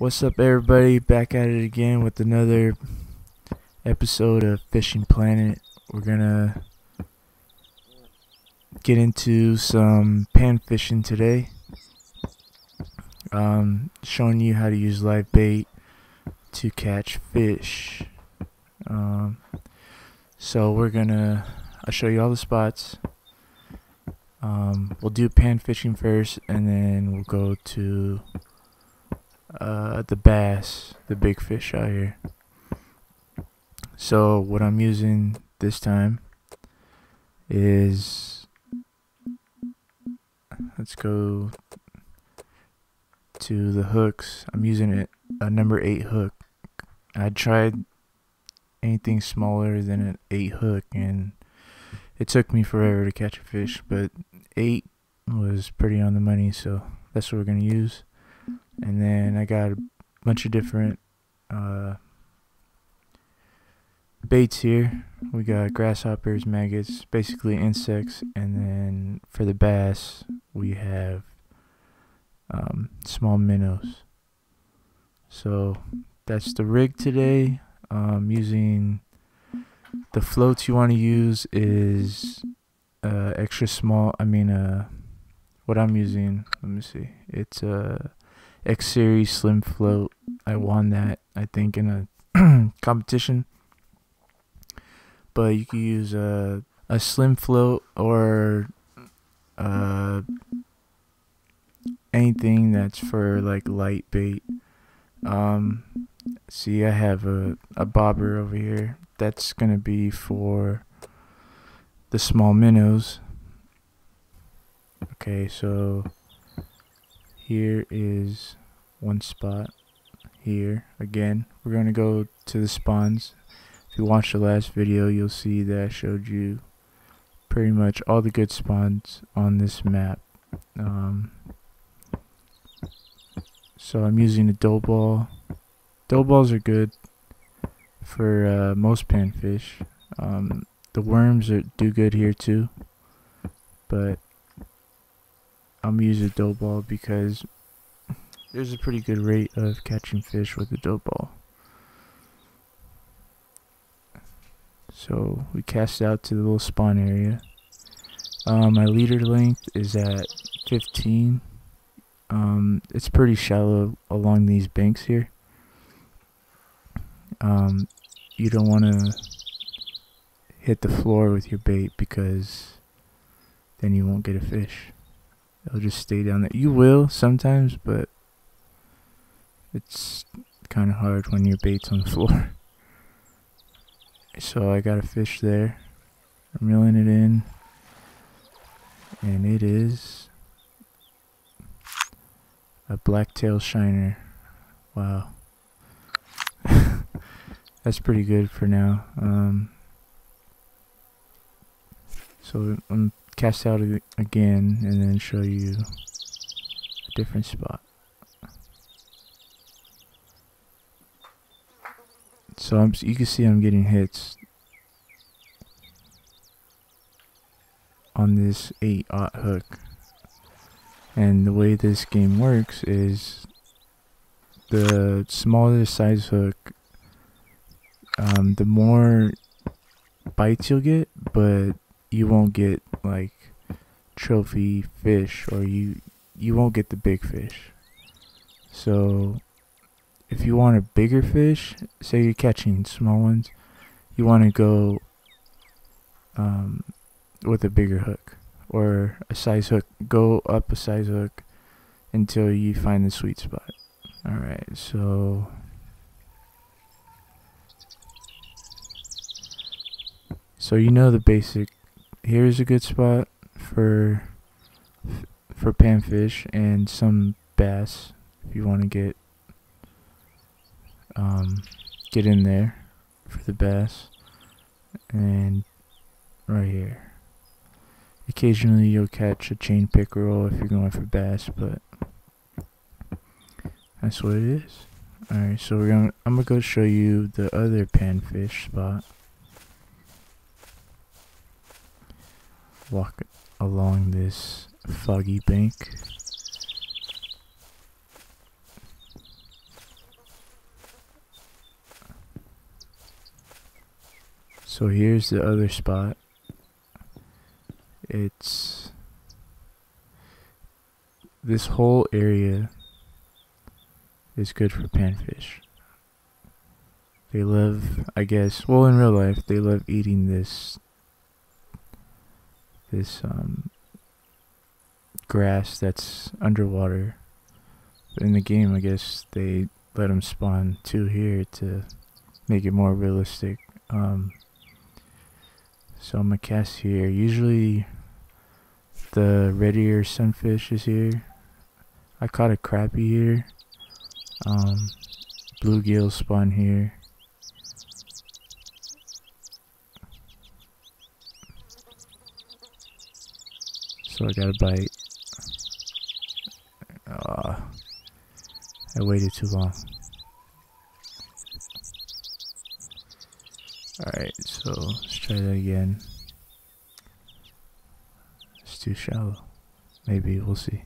What's up, everybody? Back at it again with another episode of Fishing Planet. We're gonna get into some pan fishing today. Showing you how to use live bait to catch fish. So I'll show you all the spots. We'll do pan fishing first, and then we'll go to the bass, the big fish out here. So what I'm using this time is, let's go to the hooks. I'm using a number 8 hook. I tried anything smaller than an 8 hook and it took me forever to catch a fish, but 8 was pretty on the money, so that's what we're gonna use. And then I got a bunch of different baits here. We got grasshoppers, maggots, basically insects, and then for the bass we have small minnows. So that's the rig today. Using the floats you want to use is extra small. What I'm using, let me see, it's a X Series Slim Float. I won that, I think, in a competition. But you can use a slim float or anything that's for like light bait. See, I have a bobber over here. That's gonna be for the small minnows. Okay, so here is one spot. Here again, we're gonna go to the spawns. If you watched the last video, you'll see that I showed you pretty much all the good spawns on this map. So I'm using a dough ball. Dough balls are good for most panfish. The worms do good here too, but I'm using a dough ball because there's a pretty good rate of catching fish with a dough ball. So we cast out to the little spawn area. My leader length is at 15. It's pretty shallow along these banks here. You don't want to hit the floor with your bait because then you won't get a fish. It'll just stay down there. You will sometimes, but it's kind of hard when your bait's on the floor. So I got a fish there. I'm reeling it in, and it is a blacktail shiner. Wow. That's pretty good for now. So I'm cast out again and then show you a different spot. So you can see I'm getting hits on this 8/0 hook. And the way this game works is the smaller the size hook, the more bites you'll get, but you won't get like trophy fish, or you won't get the big fish. So if you want a bigger fish, say you're catching small ones, you want to go with a bigger hook or a size hook. Go up a size hook until you find the sweet spot. Alright, so you know the basic. Here's a good spot for panfish and some bass if you want to get in there for the bass. And right here, occasionally you'll catch a chain pickerel if you're going for bass, but that's what it is. Alright, so I'm gonna go show you the other panfish spot. Walk along this foggy bank. So here's the other spot. It's this whole area is good for panfish. They love, I guess, well, in real life, they love eating this grass that's underwater. But in the game, I guess they let them spawn two here to make it more realistic. So I'm gonna cast here. Usually the red ear sunfish is here. I caught a crappie here. Bluegill spawn here. So I got a bite. I waited too long. Alright, so let's try that again. It's too shallow. Maybe, we'll see.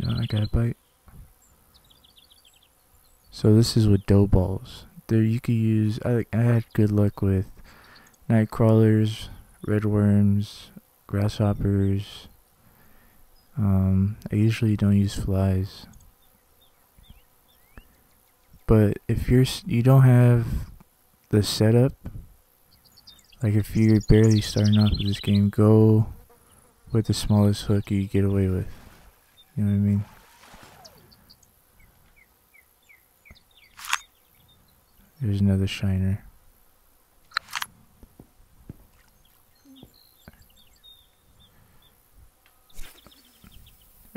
No, I got a bite. So this is with dough balls. There you could use, I had good luck with night crawlers, red worms, grasshoppers. I usually don't use flies. But if you don't have the setup, like if you're barely starting off with this game, go with the smallest hook you get away with. You know what I mean? There's another shiner.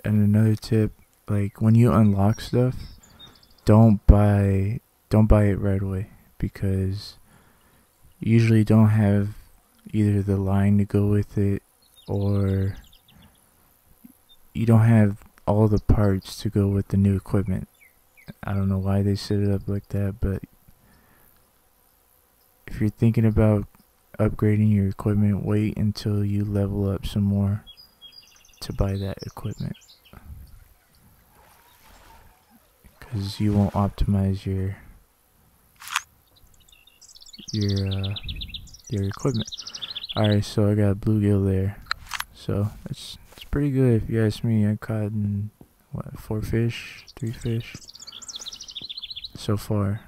And another tip, like when you unlock stuff, don't buy it right away, because you usually don't have either the line to go with it, or you don't have all the parts to go with the new equipment. I don't know why they set it up like that, but if you're thinking about upgrading your equipment, wait until you level up some more to buy that equipment, because you won't optimize your equipment. Alright, so I got a bluegill there, so it's pretty good if you ask me. I caught what, 4 fish, 3 fish so far.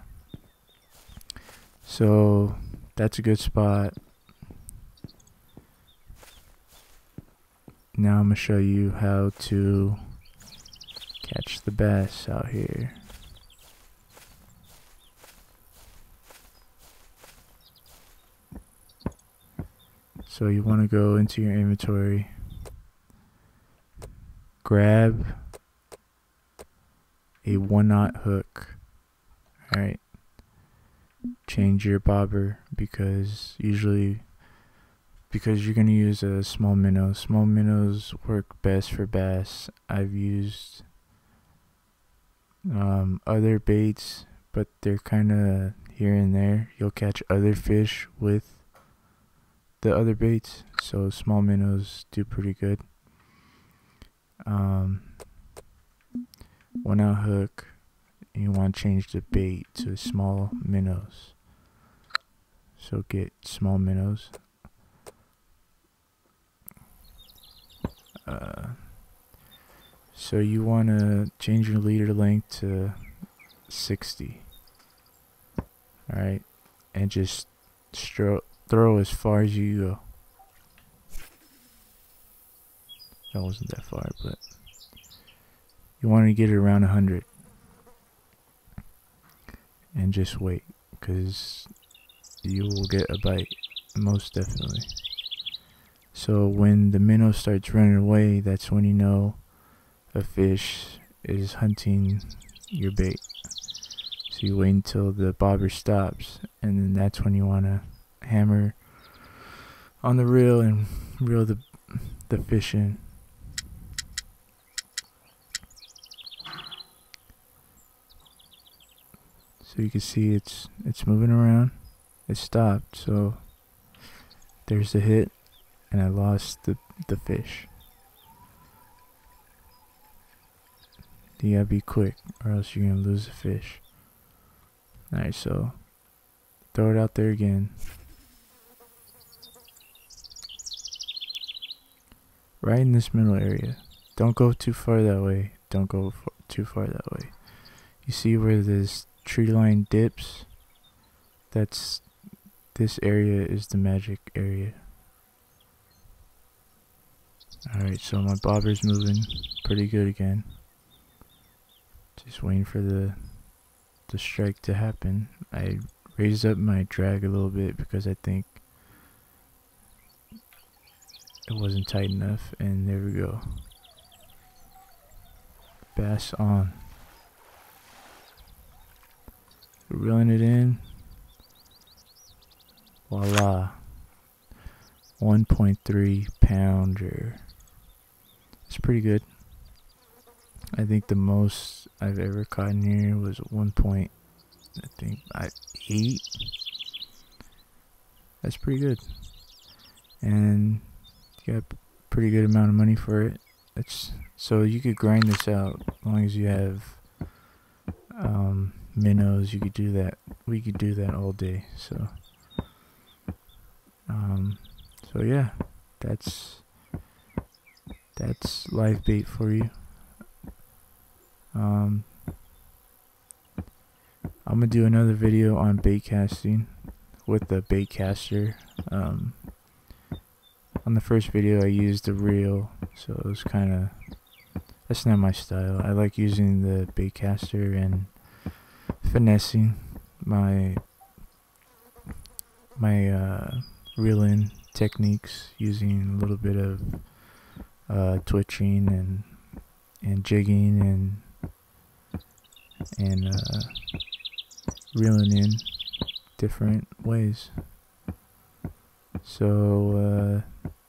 So that's a good spot. Now I'm gonna show you how to catch the bass out here. So you want to go into your inventory, grab a 1/0 hook. Alright, change your bobber, because you're going to use a small minnow. Small minnows work best for bass. I've used other baits, but they're kind of here and there. You'll catch other fish with the other baits, so small minnows do pretty good. 1/0 hook, and you want to change the bait to small minnows. So get small minnows. So you want to change your leader length to 60. Alright, and just throw as far as you go. That wasn't that far, but you want to get it around 100. And just wait, because you will get a bite, most definitely. So when the minnow starts running away, that's when you know a fish is hunting your bait. So you wait until the bobber stops, and then that's when you want to hammer on the reel and reel the fish in. So you can see it's moving around. It stopped, so there's the hit, and I lost the fish. You gotta be quick or else you're gonna lose the fish. Alright, so throw it out there again. Right in this middle area. Don't go too far that way. Don't go too far that way. You see where this tree line dips? This area is the magic area. Alright, so my bobber's moving pretty good again. Just waiting for the strike to happen. I raised up my drag a little bit because I think it wasn't tight enough, and there we go. Bass on. Reeling it in. Voila. 1.3 pounder. It's pretty good. I think the most I've ever caught in here was 1.8. That's pretty good. And you got a pretty good amount of money for it. So you could grind this out as long as you have minnows. You could do that. We could do that all day. So yeah, that's live bait for you. I'm gonna do another video on bait casting with the bait caster. On the first video I used the reel, so it was that's not my style. I like using the bait caster and finessing my reel-in techniques, using a little bit of twitching and jigging and reeling in different ways. So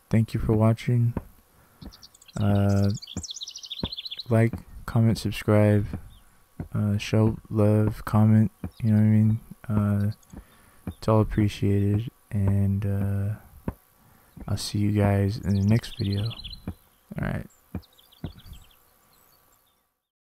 thank you for watching. Like, comment, subscribe, show love, comment, you know what I mean? It's all appreciated, and I'll see you guys in the next video. Alright.